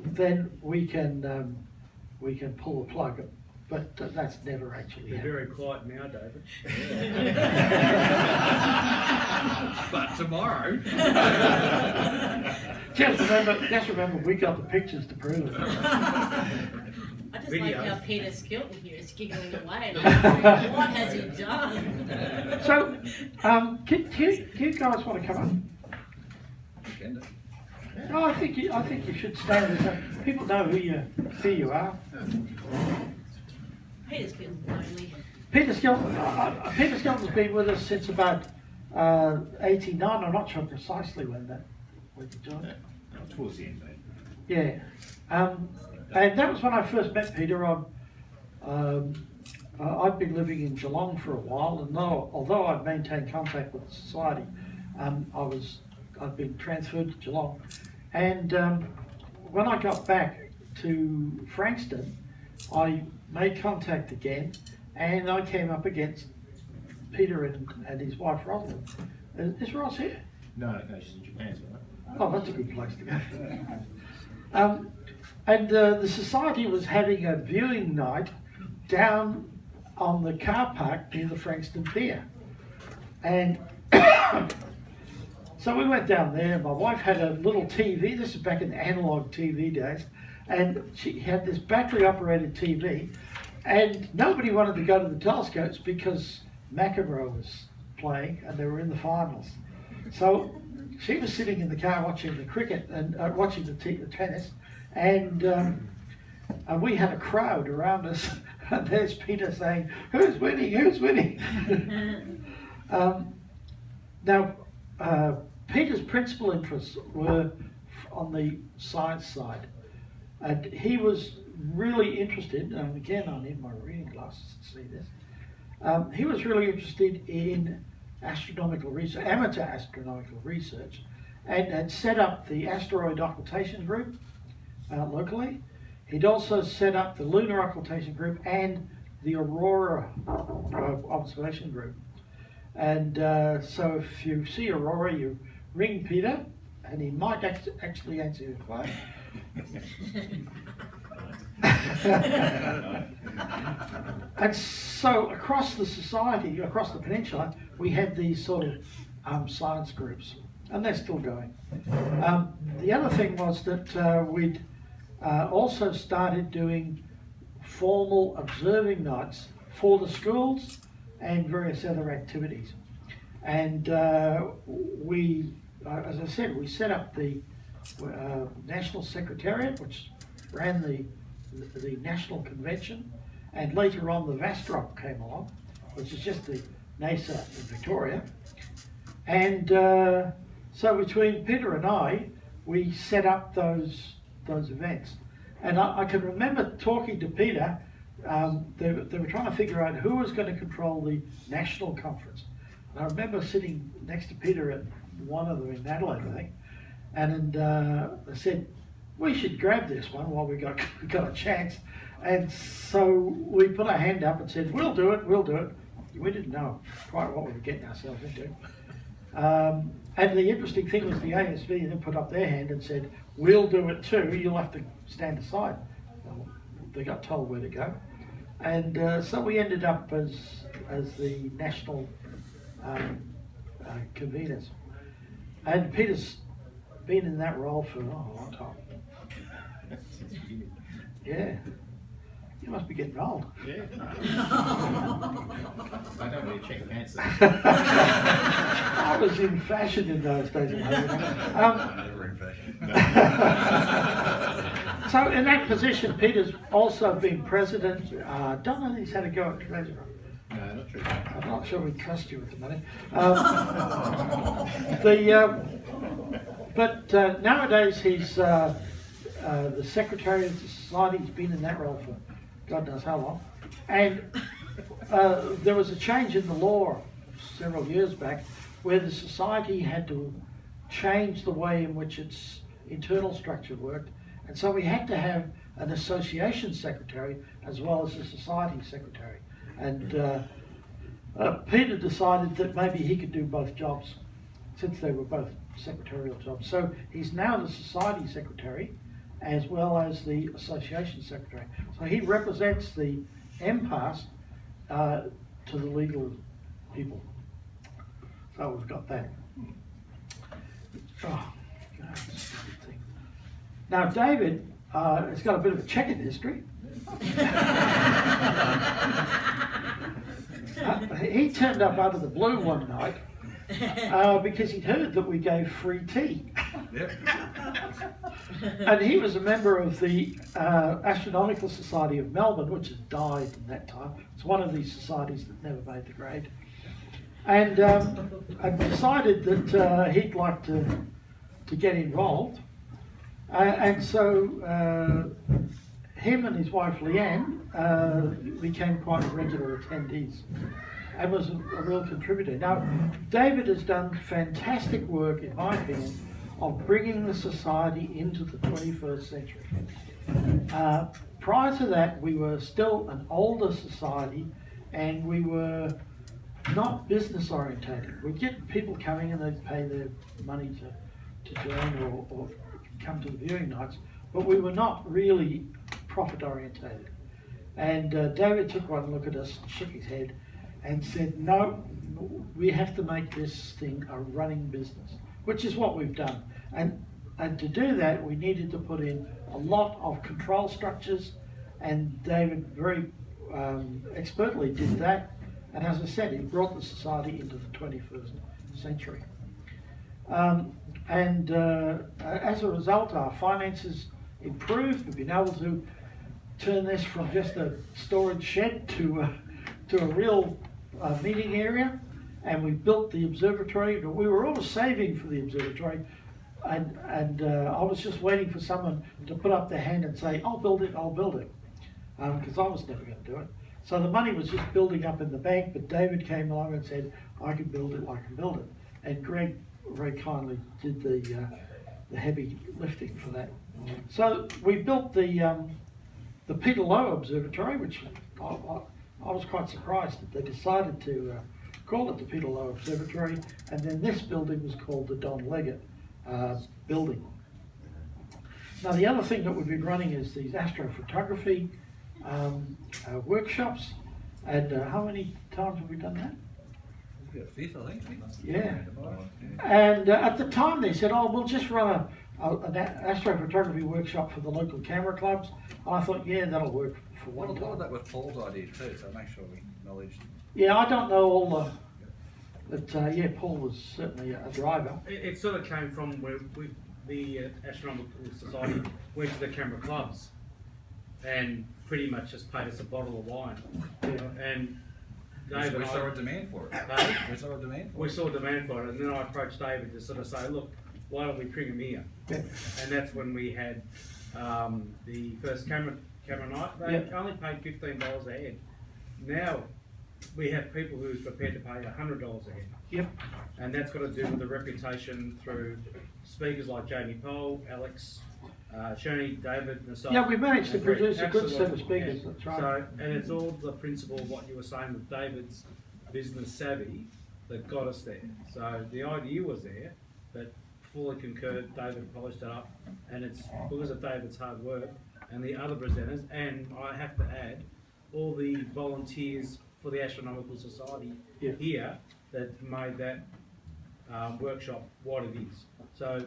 then we can pull the plug. But that's never actually happened. You're very quiet now, David. But tomorrow. Just remember, we got the pictures to prove it. I just Video. like how Peter Skilton here is giggling away. Like, what has he done? So, do you guys want to come on? No, I think you should stand there so people know who you are. Peter's feeling lonely. Peter Skelton's been with us since about 89. I'm not sure precisely when you joined. Towards the end, Yeah. And that was when I first met Peter. I'd been living in Geelong for a while, and although I'd maintained contact with the society, I'd been transferred to Geelong. And when I got back to Frankston, I made contact again, and I came up against Peter and his wife Rosalind. Is Ross here? No, she's in Japan, isn't it? Oh, that's a good place to go. And the society was having a viewing night down on the car park near the Frankston Pier. And so we went down there. My wife had a little TV. This is back in the analog TV days. And she had this battery-operated TV. And nobody wanted to go to the telescopes because McEnroe was playing and they were in the finals. So she was sitting in the car watching the cricket and watching the tennis. And we had a crowd around us. And there's Peter saying, "Who's winning? Who's winning?" Now, Peter's principal interests were on the science side. And he was really interested, and again I need my reading glasses to see this, he was really interested in astronomical research, amateur astronomical research, and had set up the asteroid occultation group locally. He'd also set up the lunar occultation group and the aurora observation group. And so if you see aurora, you ring Peter, and he might actually answer your phone. And so across the society, across the peninsula, we had these sort of science groups, and they're still going. The other thing was that we'd also started doing formal observing nights for the schools and various other activities. And we, as I said, we set up the National Secretariat, which ran the National Convention, and later on the VASTROP came along, which is just the NASA in Victoria. And so between Peter and I, we set up those events. And I can remember talking to Peter, they were trying to figure out who was going to control the national conference. And I remember sitting next to Peter at one of them in Adelaide, I think, and they said, we should grab this one while we got a chance. And so we put our hand up and said, we'll do it. We didn't know quite what we were getting ourselves into. And the interesting thing was the ASV then put up their hand and said, we'll do it too, you'll have to stand aside. Well, they got told where to go. And so we ended up as the national conveners. And Peter's been in that role for a long time. Yeah. You must be getting old. Yeah. I don't really check answers. I was in fashion in those days. Never in fashion. So in that position, Peter's also been president. Don't know if he's had a go at treasurer. No, not true. I'm not sure we trust you with the money. But nowadays he's the secretary of the society. He's been in that role for God knows how long. And there was a change in the law several years back where the society had to change the way in which its internal structure worked. And so we had to have an association secretary as well as a society secretary. And Peter decided that maybe he could do both jobs since they were both secretarial jobs. So he's now the society secretary as well as the association secretary. So he represents the MPAS to the legal people. So we've got that. Oh, God, this is a good thing. Now David has got a bit of a checkered history. He turned up out of the blue one night because he'd heard that we gave free tea. Yep. And he was a member of the Astronomical Society of Melbourne, which has died in that time. It's one of these societies that never made the grade. And I decided that he'd like to get involved. And so him and his wife Leanne became quite regular attendees and was a real contributor. Now, David has done fantastic work, in my opinion, of bringing the society into the 21st century. Prior to that, we were still an older society and we were not business orientated. We'd get people coming and they'd pay their money to join or come to the viewing nights, but we were not really profit orientated. And David took one look at us, shook his head and said, no, we have to make this thing a running business, which is what we've done. And to do that, we needed to put in a lot of control structures, and David very expertly did that. And as I said, he brought the society into the 21st century. As a result, our finances improved. We've been able to turn this from just a storage shed to a real meeting area, and we built the observatory. We were always saving for the observatory, and I was just waiting for someone to put up their hand and say, I'll build it, because I was never going to do it. So the money was just building up in the bank, but David came along and said, I can build it. And Greg very kindly did the heavy lifting for that. So we built the Peter Lowe Observatory, which I was quite surprised that they decided to call it the Peter Lowe Observatory, and then this building was called the Don Leggett building. Now the other thing that we've been running is these astrophotography workshops, and how many times have we done that? We've got a fifth, I think. Yeah. And at the time they said, we'll just run an astrophotography workshop for the local camera clubs. And I thought, yeah, that'll work for one Well, a lot time. of that was Paul's idea too, so make sure we acknowledge. Yeah, I don't know all but yeah, Paul was certainly a driver. It sort of came from where the Astronomical Society went to the camera clubs and pretty much just paid us a bottle of wine. And David, We saw a demand for it. We saw a demand for we it. saw a demand for it, and then I approached David to sort of say, look, why don't we bring him here? And that's when we had the first camera night. They only paid $15 a head. Now we have people who's prepared to pay $100 a head. Yep. And that's got to do with the reputation through speakers like Jamie Pole, Alex, Shani, David, myself. Yeah, we managed to and Greg. produce a good set of Absolutely, speakers, yeah. that's right. So, and it's all the principle of what you were saying with David's business savvy, that got us there. So the idea was there, but fully concurred, David polished it up, and it's because of David's hard work and the other presenters, and I have to add, all the volunteers for the Astronomical Society here that made that workshop what it is. So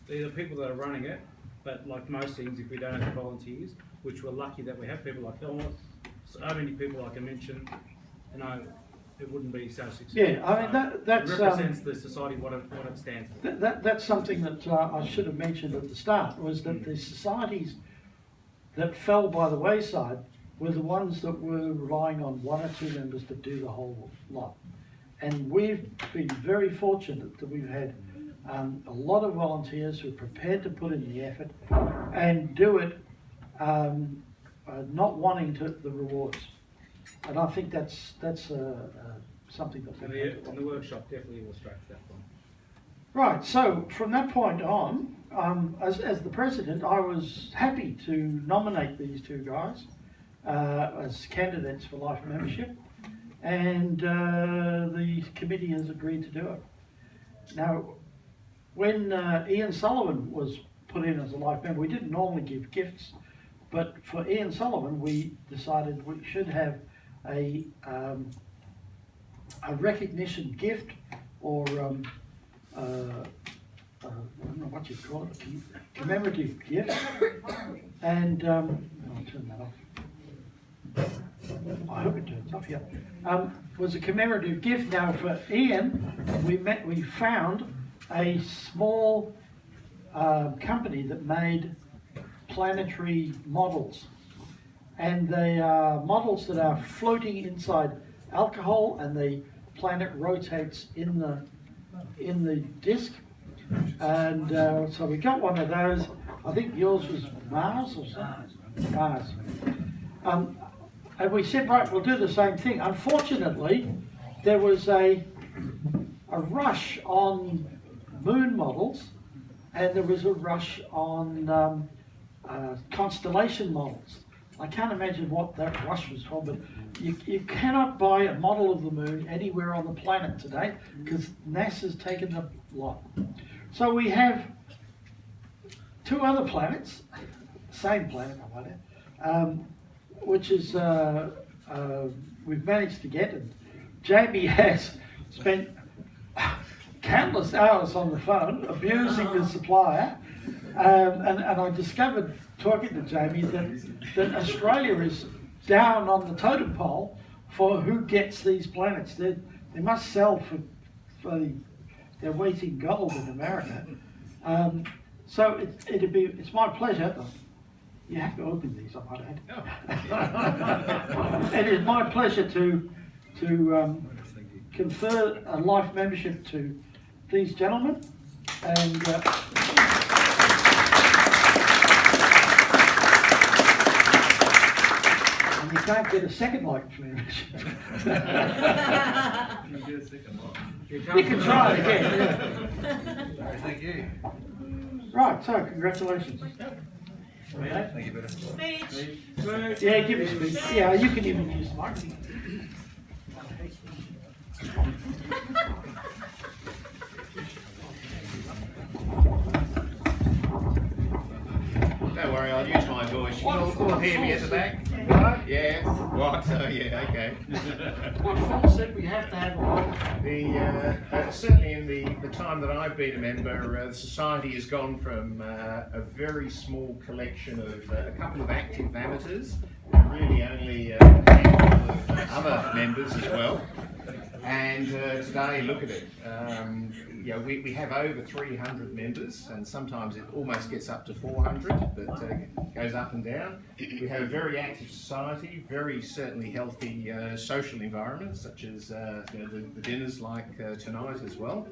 they're the people that are running it, but like most things, if we don't have the volunteers, which we're lucky that we have people like Elmore, so many people I can mention, it wouldn't be so successful. Yeah, I mean that's it represents the society what it stands for. That's something that I should have mentioned at the start, was that the societies that fell by the wayside were the ones that were relying on one or two members to do the whole lot. And we've been very fortunate that we've had a lot of volunteers who are prepared to put in the effort and do it not wanting the rewards. And I think that's something that And the workshop definitely illustrates that point. Right, so from that point on, as the president, I was happy to nominate these two guys as candidates for life membership, and the committee has agreed to do it. Now, when Ian Sullivan was put in as a life member, we didn't normally give gifts, but for Ian Sullivan, we decided we should have a recognition gift, or I don't know what you call it, a commemorative gift. And I'll turn that off. I hope it turns off. Yeah, was a commemorative gift. Now for Ian, we found a small company that made planetary models, and they are models that are floating inside alcohol, and the planet rotates in the disc. And so we got one of those. I think yours was Mars or something. Mars. And we said, right, we'll do the same thing. Unfortunately, there was a rush on moon models, and there was a rush on constellation models. I can't imagine what that rush was for, but you cannot buy a model of the moon anywhere on the planet today because NASA's taken the lot. So we have two other planets, same planet, I wonder, which is we've managed to get, and Jamie has spent countless hours on the phone abusing the supplier, and I discovered, talking to Jamie, that Australia is down on the totem pole for who gets these planets. They must sell for their weight in gold in America. So it's my pleasure. You have to open these, I might add. It is my pleasure to confer a life membership to these gentlemen, and you can't get a second life membership. You can try it again. Yeah. Thank you. Right, so congratulations. Okay. Thank you, better. Speech. Yeah, give it to me. Yeah, you can even use the microphone. Don't worry, I'll use my voice. You can all hear me at the back? What? Yeah. What? Oh, yeah, okay. What Paul said we have to have a life. Certainly in the time that I've been a member, the society has gone from a very small collection of a couple of active amateurs, and really only a handful of other members as well. And today, look at it. We have over 300 members, and sometimes it almost gets up to 400, but goes up and down. We have a very active society, very certainly healthy social environments, such as the dinners like tonight as well.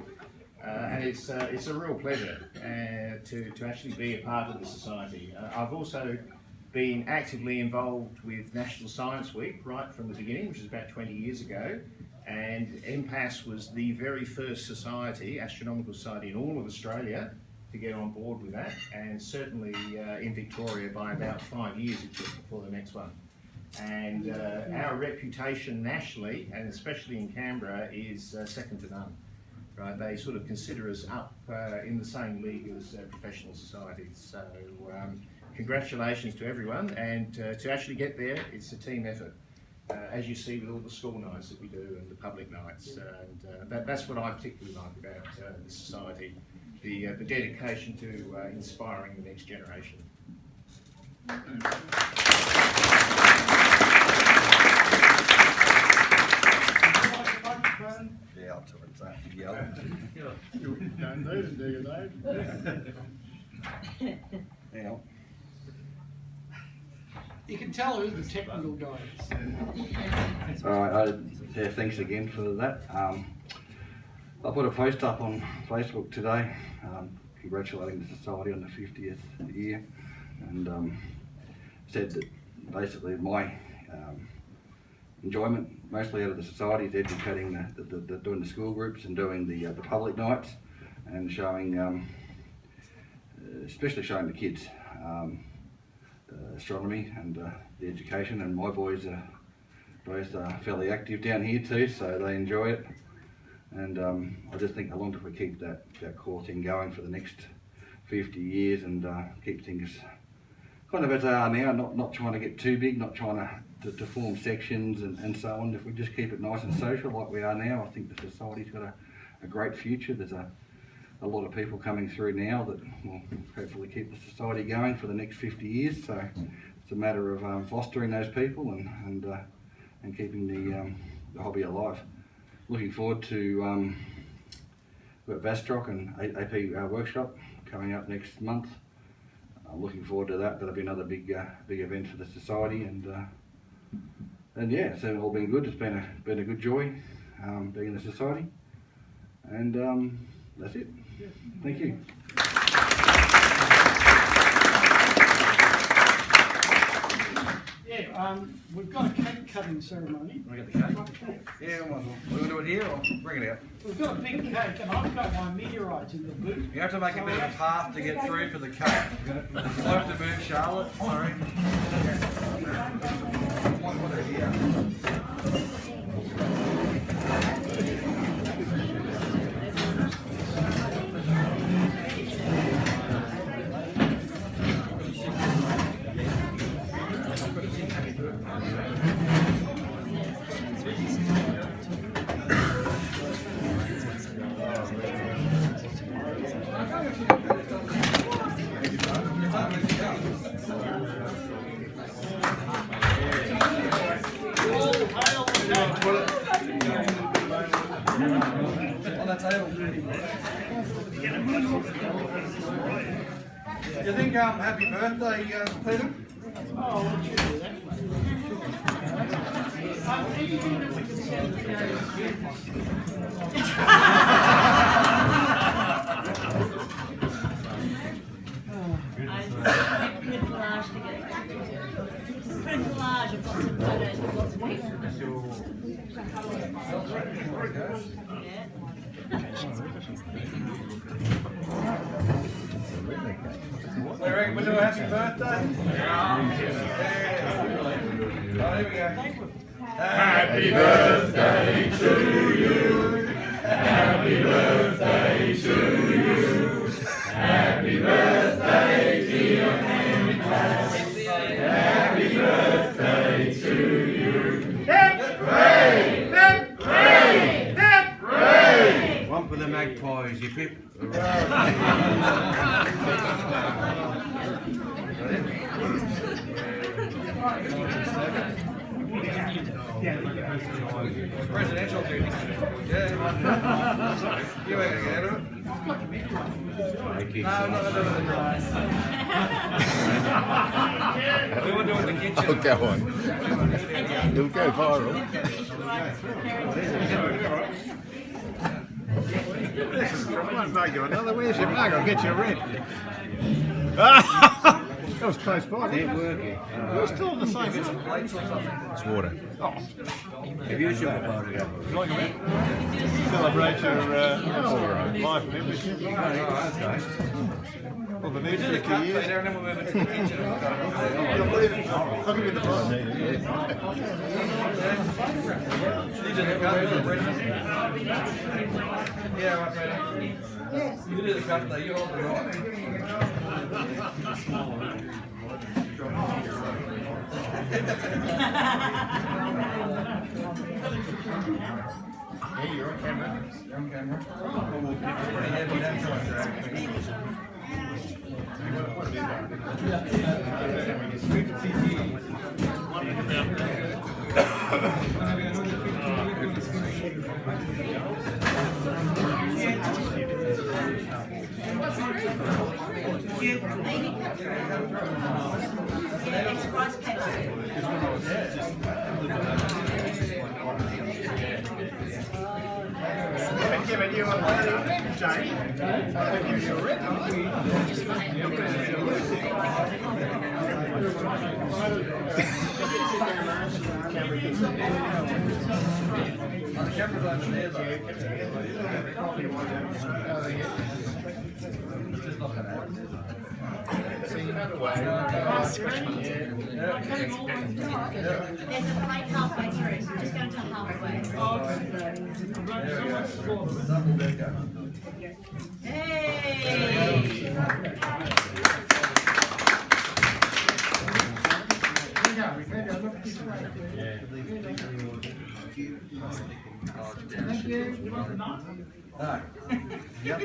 And it's a real pleasure to actually be a part of the society. I've also been actively involved with National Science Week right from the beginning, which is about 20 years ago. And MPAS was the very first society, astronomical society in all of Australia, to get on board with that, and certainly in Victoria by about 5 years it took before the next one. And our reputation nationally, and especially in Canberra, is second to none. Right? They sort of consider us up in the same league as professional societies. So congratulations to everyone, and to actually get there, it's a team effort. As you see with all the school nights that we do and the public nights, and that's what I particularly like about the society, the dedication to inspiring the next generation. Yeah, I'll tell it that. Yeah. You don't need it, do you, Dave? Yeah. You can tell who the technical guy is. Alright, yeah, thanks again for that. I put a post up on Facebook today congratulating the Society on the 50th year, and said that basically my enjoyment mostly out of the Society is educating, doing the school groups and doing the public nights, and showing, especially showing the kids astronomy and the education. And my boys are both fairly active down here too, so they enjoy it. And I just think how long if we keep that core thing going for the next 50 years and keep things kind of as they are now, not trying to get too big, not trying to form sections and so on. If we just keep it nice and social like we are now, I think the Society's got a great future. There's a lot of people coming through now that will hopefully keep the Society going for the next 50 years. So it's a matter of fostering those people and keeping the hobby alive. Looking forward to Vastrock and AP workshop coming up next month. I'm looking forward to that. That'll be another big event for the Society, and yeah, it's all been good. It's been a good joy being in the Society, and that's it. Thank you. Yeah, we've got a cake cutting ceremony. Want to get the cake? Yeah, might as well. We're going to do it here or bring it out? We've got a big cake, and I've got my meteorites in the boot. You have to make a bit of a path to get through for the cake. You'll have to move Charlotte, sorry. You think happy birthday, Peter? Oh, what should do that? Anything that we can send to the Good collage together. Good collage. I've got some photos with lots of people. Yeah. They reckon we'll do a happy birthday? Yeah. Oh, here we go. Happy birthday to you. Happy birthday to you. Happy birthday, dear MPAS. Happy birthday to you. Hip hooray! Hip hooray! Hip hooray! One for the magpies, you pip. Presidential duty. Yeah. You ain't gonna get it. No, not the We want to do it in the kitchen. Oh, go on. It'll go viral. From one mug to another. Where's your mug? I'll get you a red. That was close by. It's working. We're still on the same. It's water. Oh. Have you shook a photograph? Like a celebrate your life membership. Oh, okay. Well, the next 50 years. and then we'll move it to the kitchen. I'll give you the price. Yeah, right, Peter. You can do the cut there, you hold the right. Yeah, you're on camera. You're on camera. Pretty heavy, don't try and drag me. Kevin, you want to Jane? I'll give you a red. The camera's over there though. Just not gonna happen. See another way. There's a plate halfway through, so just go to halfway. Double decker. Hey! No. Yep.